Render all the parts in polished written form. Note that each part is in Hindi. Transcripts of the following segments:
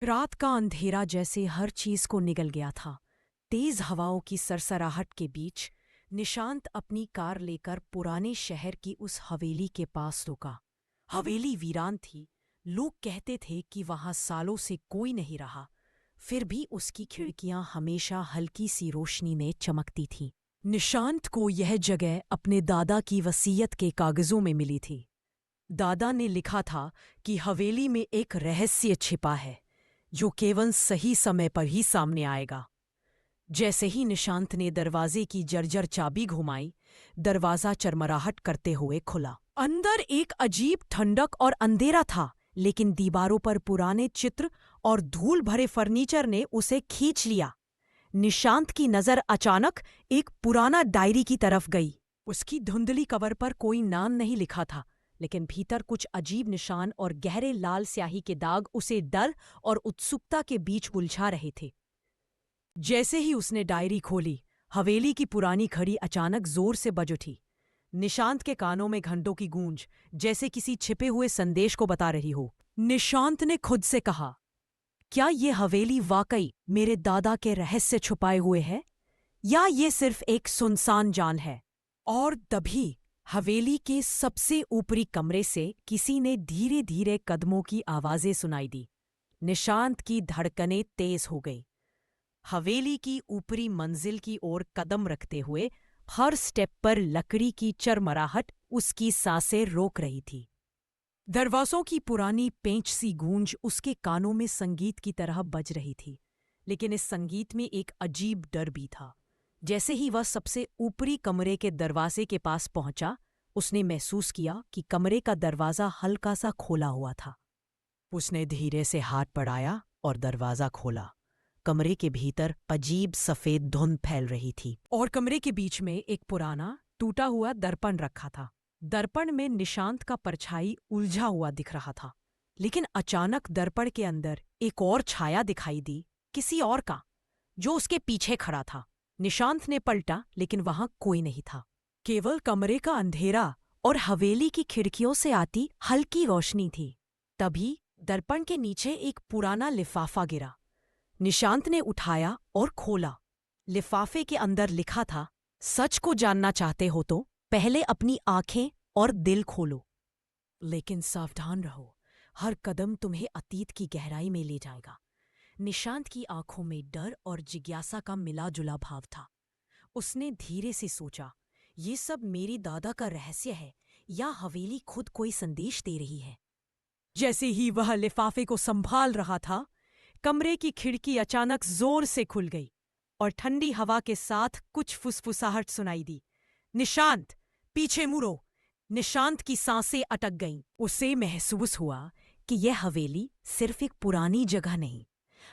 रात का अंधेरा जैसे हर चीज को निगल गया था। तेज हवाओं की सरसराहट के बीच निशांत अपनी कार लेकर पुराने शहर की उस हवेली के पास रुका। हवेली वीरान थी। लोग कहते थे कि वहां सालों से कोई नहीं रहा। फिर भी उसकी खिड़कियां हमेशा हल्की सी रोशनी में चमकती थीं। निशांत को यह जगह अपने दादा की वसीयत के कागजों में मिली थी। दादा ने लिखा था कि हवेली में एक रहस्य छिपा है जो केवल सही समय पर ही सामने आएगा। जैसे ही निशांत ने दरवाजे की जर्जर चाबी घुमाई, दरवाजा चरमराहट करते हुए खुला। अंदर एक अजीब ठंडक और अंधेरा था, लेकिन दीवारों पर पुराने चित्र और धूल भरे फर्नीचर ने उसे खींच लिया। निशांत की नजर अचानक एक पुराना डायरी की तरफ गई। उसकी धुंधली कवर पर कोई नाम नहीं लिखा था, लेकिन भीतर कुछ अजीब निशान और गहरे लाल स्याही के दाग उसे डर और उत्सुकता के बीच उलझा रहे थे। जैसे ही उसने डायरी खोली, हवेली की पुरानी घड़ी अचानक जोर से बज उठी। निशांत के कानों में घंटों की गूंज जैसे किसी छिपे हुए संदेश को बता रही हो। निशांत ने खुद से कहा, क्या ये हवेली वाकई मेरे दादा के रहस्य छुपाए हुए है, या ये सिर्फ एक सुनसान जान है? और तभी हवेली के सबसे ऊपरी कमरे से किसी ने धीरे धीरे कदमों की आवाजें सुनाई दी। निशांत की धड़कनें तेज हो गई। हवेली की ऊपरी मंजिल की ओर कदम रखते हुए हर स्टेप पर लकड़ी की चरमराहट उसकी सांसें रोक रही थी। दरवाजों की पुरानी पेंच सी गूंज उसके कानों में संगीत की तरह बज रही थी, लेकिन इस संगीत में एक अजीब डर भी था। जैसे ही वह सबसे ऊपरी कमरे के दरवाजे के पास पहुंचा, उसने महसूस किया कि कमरे का दरवाजा हल्का सा खोला हुआ था। उसने धीरे से हाथ बढ़ाया और दरवाजा खोला। कमरे के भीतर अजीब सफेद धुंध फैल रही थी और कमरे के बीच में एक पुराना टूटा हुआ दर्पण रखा था। दर्पण में निशांत का परछाई उलझा हुआ दिख रहा था, लेकिन अचानक दर्पण के अंदर एक और छाया दिखाई दी, किसी और का, जो उसके पीछे खड़ा था। निशांत ने पलटा, लेकिन वहां कोई नहीं था। केवल कमरे का अंधेरा और हवेली की खिड़कियों से आती हल्की रोशनी थी। तभी दर्पण के नीचे एक पुराना लिफाफा गिरा। निशांत ने उठाया और खोला। लिफाफे के अंदर लिखा था, सच को जानना चाहते हो तो पहले अपनी आंखें और दिल खोलो, लेकिन सावधान रहो, हर कदम तुम्हें अतीत की गहराई में ले जाएगा। निशांत की आंखों में डर और जिज्ञासा का मिला जुला भाव था। उसने धीरे से सोचा, ये सब मेरी दादा का रहस्य है या हवेली खुद कोई संदेश दे रही है? जैसे ही वह लिफाफे को संभाल रहा था, कमरे की खिड़की अचानक जोर से खुल गई और ठंडी हवा के साथ कुछ फुसफुसाहट सुनाई दी। निशांत, पीछे मुड़ो। निशांत की सांसें अटक गईं। उसे महसूस हुआ कि यह हवेली सिर्फ एक पुरानी जगह नहीं,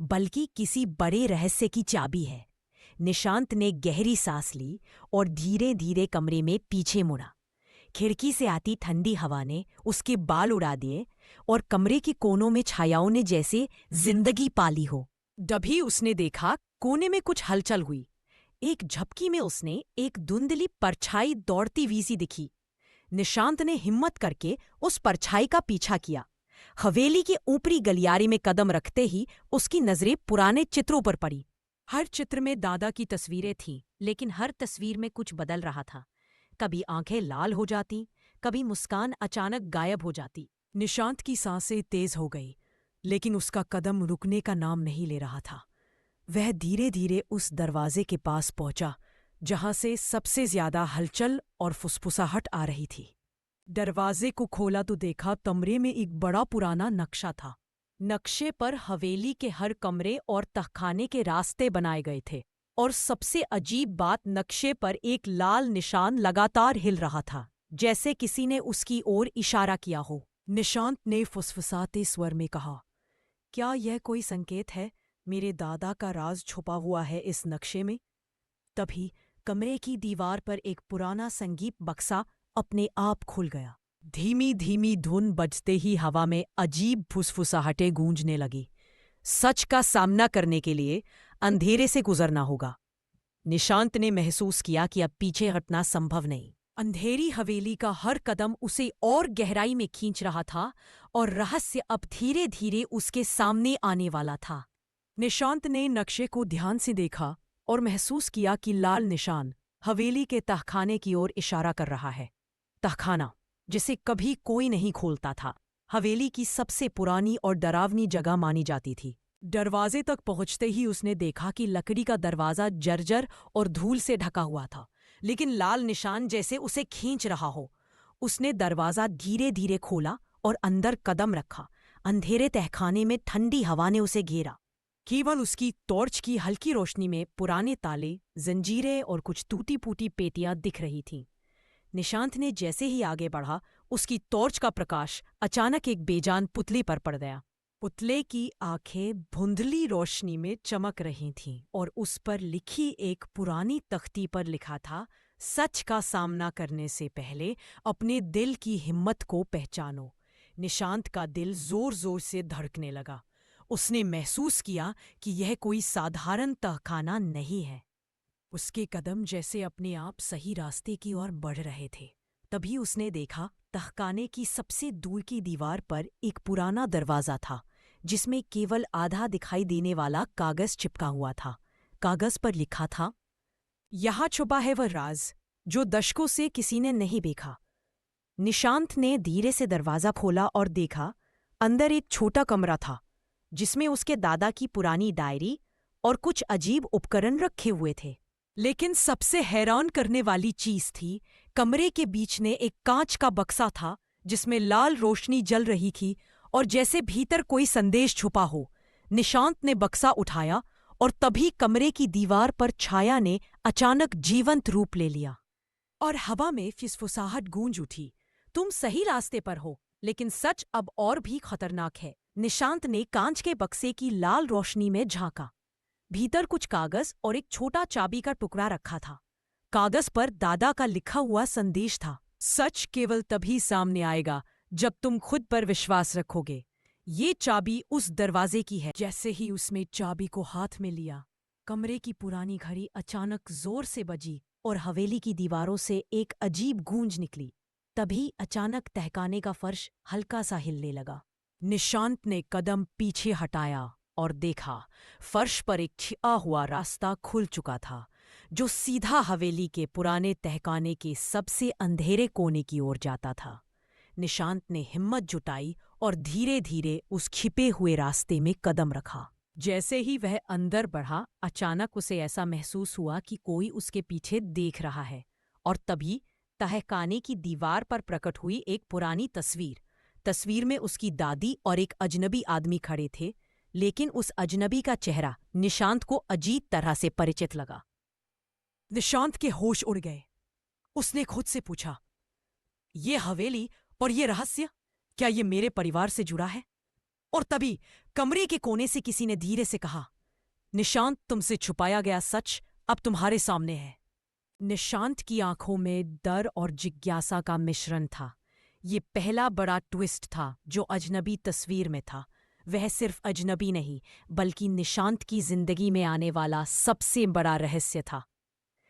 बल्कि किसी बड़े रहस्य की चाबी है। निशांत ने गहरी सांस ली और धीरे धीरे कमरे में पीछे मुड़ा। खिड़की से आती ठंडी हवा ने उसके बाल उड़ा दिए और कमरे के कोनों में छायाओं ने जैसे जिंदगी पाली हो। तभी उसने देखा, कोने में कुछ हलचल हुई। एक झपकी में उसने एक धुंधली परछाई दौड़ती हुई सी दिखी। निशांत ने हिम्मत करके उस परछाई का पीछा किया। हवेली के ऊपरी गलियारे में कदम रखते ही उसकी नजरें पुराने चित्रों पर पड़ी। हर चित्र में दादा की तस्वीरें थीं, लेकिन हर तस्वीर में कुछ बदल रहा था। कभी आंखें लाल हो जाती, कभी मुस्कान अचानक गायब हो जाती। निशांत की सांसें तेज हो गई, लेकिन उसका कदम रुकने का नाम नहीं ले रहा था। वह धीरे धीरे उस दरवाजे के पास पहुंचा जहां से सबसे ज्यादा हलचल और फुसफुसाहट आ रही थी। दरवाजे को खोला तो देखा, कमरे में एक बड़ा पुराना नक्शा था। नक्शे पर हवेली के हर कमरे और तहखाने के रास्ते बनाए गए थे, और सबसे अजीब बात, नक्शे पर एक लाल निशान लगातार हिल रहा था, जैसे किसी ने उसकी ओर इशारा किया हो। निशांत ने फुसफुसाते स्वर में कहा, क्या यह कोई संकेत है मेरे दादा का राज छुपा हुआ है इस नक्शे में? तभी कमरे की दीवार पर एक पुराना संगीत बक्सा अपने आप खुल गया। धीमी धीमी धुन बजते ही हवा में अजीब फुसफुसाहटें गूंजने लगी। सच का सामना करने के लिए अंधेरे से गुजरना होगा। निशांत ने महसूस किया कि अब पीछे हटना संभव नहीं। अंधेरी हवेली का हर कदम उसे और गहराई में खींच रहा था और रहस्य अब धीरे धीरे उसके सामने आने वाला था। निशांत ने नक्शे को ध्यान से देखा और महसूस किया कि लाल निशान हवेली के तहखाने की ओर इशारा कर रहा है। तहखाना, जिसे कभी कोई नहीं खोलता था, हवेली की सबसे पुरानी और डरावनी जगह मानी जाती थी। दरवाजे तक पहुंचते ही उसने देखा कि लकड़ी का दरवाजा जर्जर और धूल से ढका हुआ था, लेकिन लाल निशान जैसे उसे खींच रहा हो। उसने दरवाजा धीरे धीरे खोला और अंदर कदम रखा। अंधेरे तहखाने में ठंडी हवा ने उसे घेरा। केवल उसकी टॉर्च की हल्की रोशनी में पुराने ताले, जंजीरें और कुछ टूटी फूटी पेटियां दिख रही थीं। निशांत ने जैसे ही आगे बढ़ा, उसकी टॉर्च का प्रकाश अचानक एक बेजान पुतले पर पड़ गया। पुतले की आंखें धुंधली रोशनी में चमक रही थीं और उस पर लिखी एक पुरानी तख्ती पर लिखा था, सच का सामना करने से पहले अपने दिल की हिम्मत को पहचानो। निशांत का दिल जोर जोर से धड़कने लगा। उसने महसूस किया कि यह कोई साधारण तहखाना नहीं है। उसके कदम जैसे अपने आप सही रास्ते की ओर बढ़ रहे थे। तभी उसने देखा, तहखाने की सबसे दूर की दीवार पर एक पुराना दरवाजा था, जिसमें केवल आधा दिखाई देने वाला कागज चिपका हुआ था। कागज पर लिखा था, यहाँ छुपा है वह राज जो दशकों से किसी ने नहीं देखा। निशांत ने धीरे से दरवाजा खोला और देखा, अंदर एक छोटा कमरा था, जिसमें उसके दादा की पुरानी डायरी और कुछ अजीब उपकरण रखे हुए थे। लेकिन सबसे हैरान करने वाली चीज थी, कमरे के बीच में एक कांच का बक्सा था, जिसमें लाल रोशनी जल रही थी और जैसे भीतर कोई संदेश छुपा हो। निशांत ने बक्सा उठाया और तभी कमरे की दीवार पर छाया ने अचानक जीवंत रूप ले लिया और हवा में फिसफुसाहट गूंज उठी। तुम सही रास्ते पर हो, लेकिन सच अब और भी खतरनाक है। निशांत ने कांच के बक्से की लाल रोशनी में झांका। भीतर कुछ कागज और एक छोटा चाबी का टुकड़ा रखा था। कागज पर दादा का लिखा हुआ संदेश था, सच केवल तभी सामने आएगा जब तुम खुद पर विश्वास रखोगे। ये चाबी उस दरवाजे की है। जैसे ही उसने चाबी को हाथ में लिया, कमरे की पुरानी घड़ी अचानक जोर से बजी और हवेली की दीवारों से एक अजीब गूंज निकली। तभी अचानक तहखाने का फर्श हल्का सा हिलने लगा। निशांत ने कदम पीछे हटाया और देखा, फर्श पर एक छिपा हुआ रास्ता खुल चुका था, जो सीधा हवेली के पुराने तहखाने के सबसे अंधेरे कोने की ओर जाता था। निशांत ने हिम्मत जुटाई और धीरे धीरे उस छिपे हुए रास्ते में कदम रखा। जैसे ही वह अंदर बढ़ा, अचानक उसे ऐसा महसूस हुआ कि कोई उसके पीछे देख रहा है। और तभी तहखाने की दीवार पर प्रकट हुई एक पुरानी तस्वीर। तस्वीर में उसकी दादी और एक अजनबी आदमी खड़े थे, लेकिन उस अजनबी का चेहरा निशांत को अजीब तरह से परिचित लगा। निशांत के होश उड़ गए। उसने खुद से पूछा, ये हवेली और ये रहस्य, क्या ये मेरे परिवार से जुड़ा है? और तभी कमरे के कोने से किसी ने धीरे से कहा, निशांत, तुमसे छुपाया गया सच अब तुम्हारे सामने है। निशांत की आंखों में डर और जिज्ञासा का मिश्रण था। ये पहला बड़ा ट्विस्ट था जो अजनबी तस्वीर में था। वह सिर्फ अजनबी नहीं, बल्कि निशांत की जिंदगी में आने वाला सबसे बड़ा रहस्य था।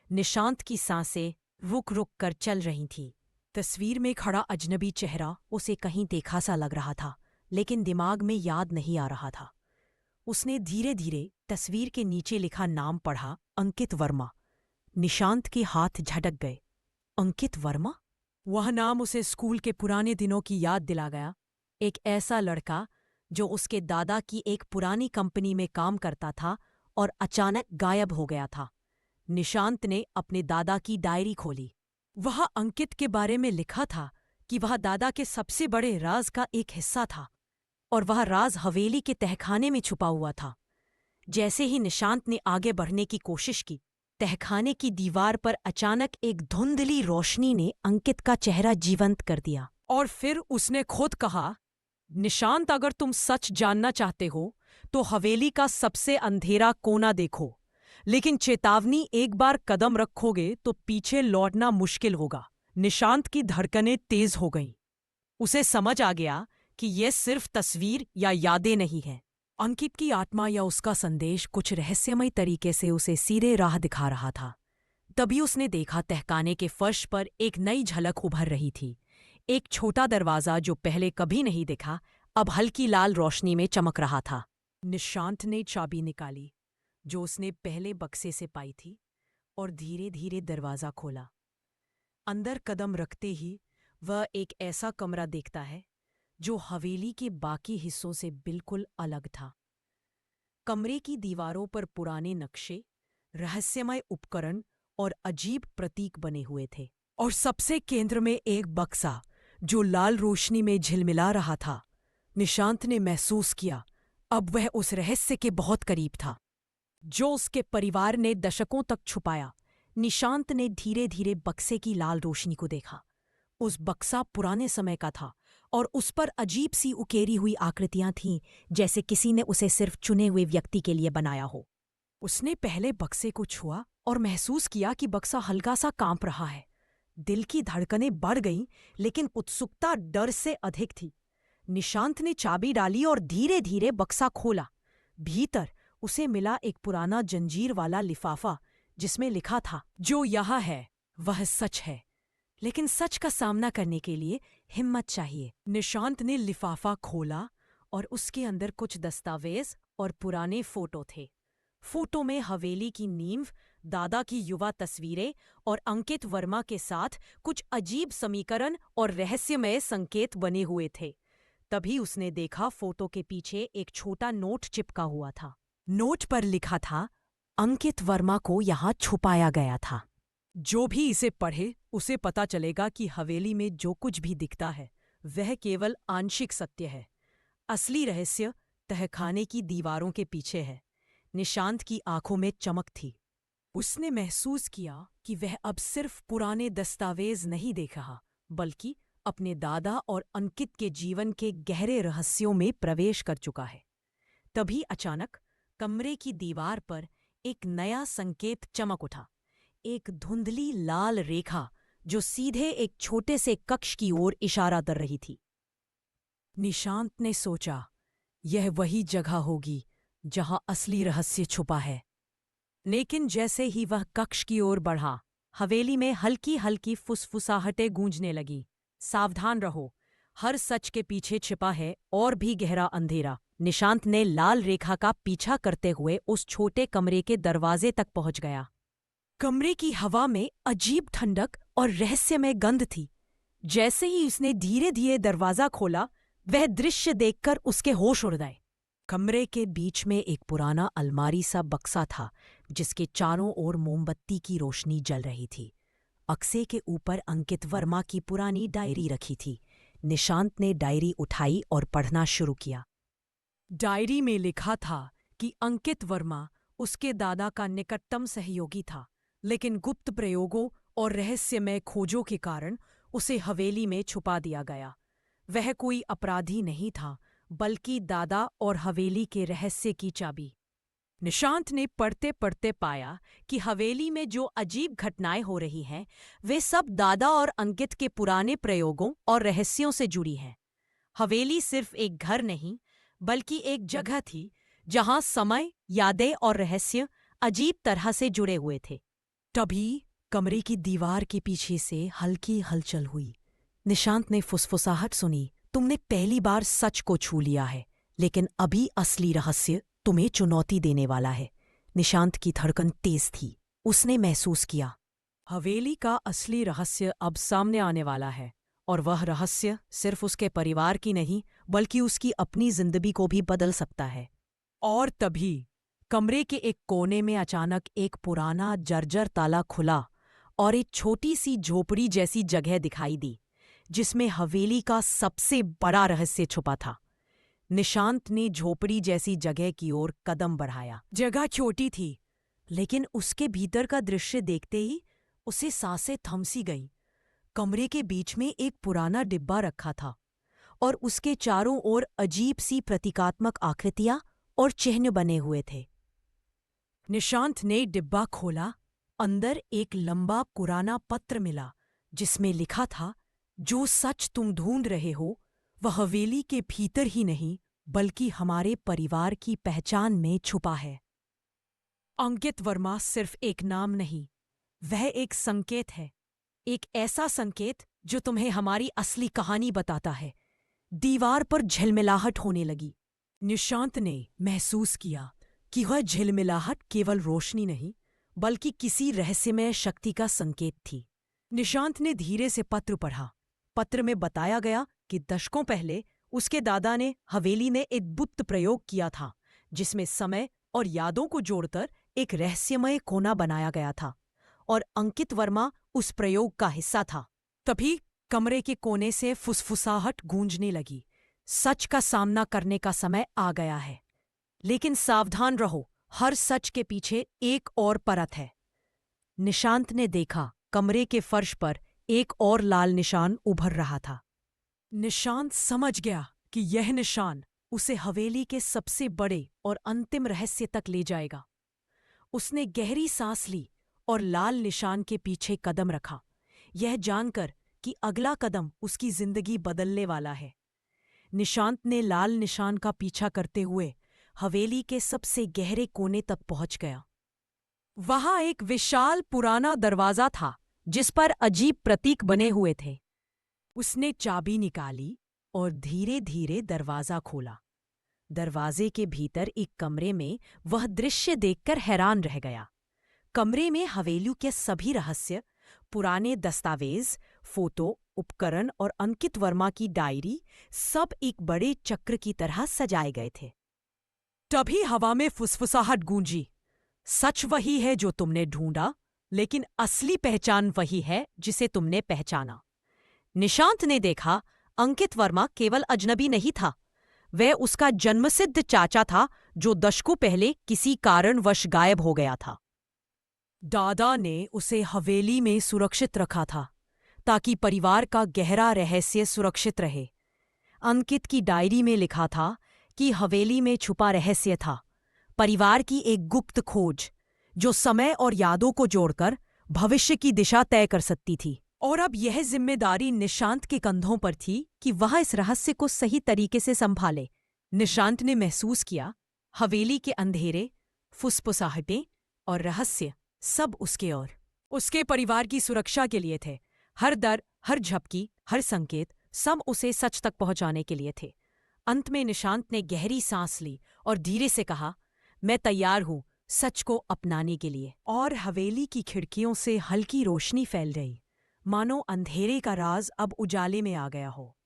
निशांत की सांसें रुक रुक कर चल रही थीं। तस्वीर में खड़ा अजनबी चेहरा उसे कहीं देखा सा लग रहा था, लेकिन दिमाग में याद नहीं आ रहा था। उसने धीरे धीरे तस्वीर के नीचे लिखा नाम पढ़ा, अंकित वर्मा। निशांत के हाथ झटक गए। अंकित वर्मा? वह नाम उसे स्कूल के पुराने दिनों की याद दिला गया। एक ऐसा लड़का जो उसके दादा की एक पुरानी कंपनी में काम करता था और अचानक गायब हो गया था। निशांत ने अपने दादा की डायरी खोली। वह अंकित के बारे में लिखा था कि वह दादा के सबसे बड़े राज का एक हिस्सा था और वह राज हवेली के तहखाने में छुपा हुआ था। जैसे ही निशांत ने आगे बढ़ने की कोशिश की, तहखाने की दीवार पर अचानक एक धुंधली रोशनी ने अंकित का चेहरा जीवंत कर दिया। और फिर उसने खुद कहा, निशांत, अगर तुम सच जानना चाहते हो तो हवेली का सबसे अंधेरा कोना देखो, लेकिन चेतावनी, एक बार कदम रखोगे तो पीछे लौटना मुश्किल होगा। निशांत की धड़कनें तेज हो गईं। उसे समझ आ गया कि यह सिर्फ तस्वीर या यादें नहीं हैं। अंकित की आत्मा या उसका संदेश कुछ रहस्यमय तरीके से उसे सीधे राह दिखा रहा था। तभी उसने देखा तहखाने के फर्श पर एक नई झलक उभर रही थी। एक छोटा दरवाज़ा जो पहले कभी नहीं दिखा, अब हल्की लाल रोशनी में चमक रहा था। निशांत ने चाबी निकाली जो उसने पहले बक्से से पाई थी और धीरे धीरे दरवाज़ा खोला। अंदर कदम रखते ही वह एक ऐसा कमरा देखता है जो हवेली के बाकी हिस्सों से बिल्कुल अलग था। कमरे की दीवारों पर पुराने नक्शे, रहस्यमय उपकरण और अजीब प्रतीक बने हुए थे, और सबसे केंद्र में एक बक्सा जो लाल रोशनी में झिलमिला रहा था। निशांत ने महसूस किया अब वह उस रहस्य के बहुत करीब था जो उसके परिवार ने दशकों तक छुपाया। निशांत ने धीरे धीरे बक्से की लाल रोशनी को देखा। उस बक्सा पुराने समय का था और उस पर अजीब सी उकेरी हुई आकृतियां थीं, जैसे किसी ने उसे सिर्फ चुने हुए व्यक्ति के लिए बनाया हो। उसने पहले बक्से को छुआ और महसूस किया कि बक्सा हल्का सा कांप रहा है। दिल की धड़कनें बढ़ गईं, लेकिन उत्सुकता डर से अधिक थी। निशांत ने चाबी डाली और धीरे धीरे बक्सा खोला। भीतर उसे मिला एक पुराना जंजीर वाला लिफाफा जिसमें लिखा था, जो यहाँ है वह सच है, लेकिन सच का सामना करने के लिए हिम्मत चाहिए। निशांत ने लिफाफा खोला और उसके अंदर कुछ दस्तावेज और पुराने फोटो थे। फोटो में हवेली की नींव, दादा की युवा तस्वीरें और अंकित वर्मा के साथ कुछ अजीब समीकरण और रहस्यमय संकेत बने हुए थे। तभी उसने देखा फोटो के पीछे एक छोटा नोट चिपका हुआ था। नोट पर लिखा था, अंकित वर्मा को यहाँ छुपाया गया था। जो भी इसे पढ़े उसे पता चलेगा कि हवेली में जो कुछ भी दिखता है वह केवल आंशिक सत्य है। असली रहस्य तहखाने की दीवारों के पीछे है। निशांत की आंखों में चमक थी। उसने महसूस किया कि वह अब सिर्फ पुराने दस्तावेज नहीं देख रहा, बल्कि अपने दादा और अंकित के जीवन के गहरे रहस्यों में प्रवेश कर चुका है। तभी अचानक कमरे की दीवार पर एक नया संकेत चमक उठा। एक धुंधली लाल रेखा जो सीधे एक छोटे से कक्ष की ओर इशारा कर रही थी। निशांत ने सोचा, यह वही जगह होगी जहां असली रहस्य छुपा है। लेकिन जैसे ही वह कक्ष की ओर बढ़ा, हवेली में हल्की हल्की फुसफुसाहटें गूंजने लगी। सावधान रहो, हर सच के पीछे छिपा है और भी गहरा अंधेरा। निशांत ने लाल रेखा का पीछा करते हुए उस छोटे कमरे के दरवाजे तक पहुंच गया। कमरे की हवा में अजीब ठंडक और रहस्यमय गंध थी। जैसे ही उसने धीरे धीरे दरवाजा खोला, वह दृश्य देखकर उसके होश उड़ गए। कमरे के बीच में एक पुराना अलमारी सा बक्सा था जिसके चारों ओर मोमबत्ती की रोशनी जल रही थी। बक्से के ऊपर अंकित वर्मा की पुरानी डायरी रखी थी। निशांत ने डायरी उठाई और पढ़ना शुरू किया। डायरी में लिखा था कि अंकित वर्मा उसके दादा का निकटतम सहयोगी था, लेकिन गुप्त प्रयोगों और रहस्यमय खोजों के कारण उसे हवेली में छुपा दिया गया। वह कोई अपराधी नहीं था, बल्कि दादा और हवेली के रहस्य की चाबी। निशांत ने पढ़ते पढ़ते पाया कि हवेली में जो अजीब घटनाएं हो रही हैं, वे सब दादा और अंकित के पुराने प्रयोगों और रहस्यों से जुड़ी हैं। हवेली सिर्फ एक घर नहीं, बल्कि एक जगह थी जहां समय, यादें और रहस्य अजीब तरह से जुड़े हुए थे। तभी कमरे की दीवार के पीछे से हल्की हलचल हुई। निशांत ने फुसफुसाहट सुनी, तुमने पहली बार सच को छू लिया है, लेकिन अभी असली रहस्य तुम्हें चुनौती देने वाला है। निशांत की धड़कन तेज थी। उसने महसूस किया, हवेली का असली रहस्य अब सामने आने वाला है, और वह रहस्य सिर्फ उसके परिवार की नहीं, बल्कि उसकी अपनी जिंदगी को भी बदल सकता है। और तभी कमरे के एक कोने में अचानक एक पुराना जर्जर ताला खुला और एक छोटी सी झोपड़ी जैसी जगह दिखाई दी, जिसमें हवेली का सबसे बड़ा रहस्य छुपा था। निशांत ने झोपड़ी जैसी जगह की ओर कदम बढ़ाया। जगह छोटी थी, लेकिन उसके भीतर का दृश्य देखते ही उसे सांसें थम सी गईं। कमरे के बीच में एक पुराना डिब्बा रखा था और उसके चारों ओर अजीब सी प्रतीकात्मक आकृतियां और चिन्ह बने हुए थे। निशांत ने डिब्बा खोला। अंदर एक लंबा पुराना पत्र मिला जिसमें लिखा था, जो सच तुम ढूंढ रहे हो वह हवेली के भीतर ही नहीं, बल्कि हमारे परिवार की पहचान में छुपा है। अंकित वर्मा सिर्फ एक नाम नहीं, वह एक संकेत है, एक ऐसा संकेत जो तुम्हें हमारी असली कहानी बताता है। दीवार पर झिलमिलाहट होने लगी। निशांत ने महसूस किया कि वह झिलमिलाहट केवल रोशनी नहीं, बल्कि किसी रहस्यमय शक्ति का संकेत थी। निशांत ने धीरे से पत्र पढ़ा। पत्र में बताया गया कि दशकों पहले उसके दादा ने हवेली में एक गुप्त प्रयोग किया था, जिसमें समय और यादों को जोड़कर एक रहस्यमय कोना बनाया गया था, और अंकित वर्मा उस प्रयोग का हिस्सा था। तभी कमरे के कोने से फुसफुसाहट गूंजने लगी। सच का सामना करने का समय आ गया है। लेकिन सावधान रहो, हर सच के पीछे एक और परत है। निशांत ने देखा, कमरे के फर्श पर एक और लाल निशान उभर रहा था। निशांत समझ गया कि यह निशान उसे हवेली के सबसे बड़े और अंतिम रहस्य तक ले जाएगा। उसने गहरी सांस ली और लाल निशान के पीछे कदम रखा, यह जानकर कि अगला कदम उसकी जिंदगी बदलने वाला है। निशांत ने लाल निशान का पीछा करते हुए हवेली के सबसे गहरे कोने तक पहुंच गया। वहां एक विशाल पुराना दरवाजा था, जिस पर अजीब प्रतीक बने हुए थे। उसने चाबी निकाली और धीरे धीरे दरवाजा खोला। दरवाजे के भीतर एक कमरे में वह दृश्य देखकर हैरान रह गया। कमरे में हवेली के सभी रहस्य, पुराने दस्तावेज, फोटो, उपकरण और अंकित वर्मा की डायरी सब एक बड़े चक्र की तरह सजाए गए थे। तभी हवा में फुसफुसाहट गूंजी। सच वही है जो तुमने ढूंढा, लेकिन असली पहचान वही है जिसे तुमने पहचाना। निशांत ने देखा, अंकित वर्मा केवल अजनबी नहीं था, वह उसका जन्मसिद्ध चाचा था जो दशकों पहले किसी कारणवश गायब हो गया था। दादा ने उसे हवेली में सुरक्षित रखा था ताकि परिवार का गहरा रहस्य सुरक्षित रहे। अंकित की डायरी में लिखा था कि हवेली में छुपा रहस्य था, परिवार की एक गुप्त खोज जो समय और यादों को जोड़कर भविष्य की दिशा तय कर सकती थी। और अब यह जिम्मेदारी निशांत के कंधों पर थी कि वह इस रहस्य को सही तरीके से संभाले। निशांत ने महसूस किया, हवेली के अंधेरे, फुसफुसाहटें और रहस्य सब उसके और उसके परिवार की सुरक्षा के लिए थे। हर डर, हर झपकी, हर संकेत सब उसे सच तक पहुंचाने के लिए थे। अंत में निशांत ने गहरी सांस ली और धीरे से कहा, मैं तैयार हूं सच को अपनाने के लिए। और हवेली की खिड़कियों से हल्की रोशनी फैल रही, मानो अंधेरे का राज अब उजाले में आ गया हो।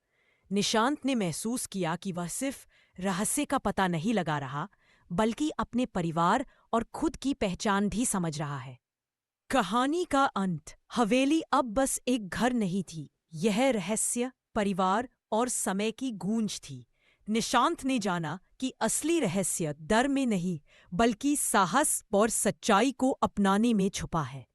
निशांत ने महसूस किया कि वह सिर्फ रहस्य का पता नहीं लगा रहा, बल्कि अपने परिवार और खुद की पहचान भी समझ रहा है। कहानी का अंत, हवेली अब बस एक घर नहीं थी, यह रहस्य, परिवार और समय की गूंज थी। निशांत ने जाना कि असली रहस्य डर में नहीं, बल्कि साहस और सच्चाई को अपनाने में छुपा है।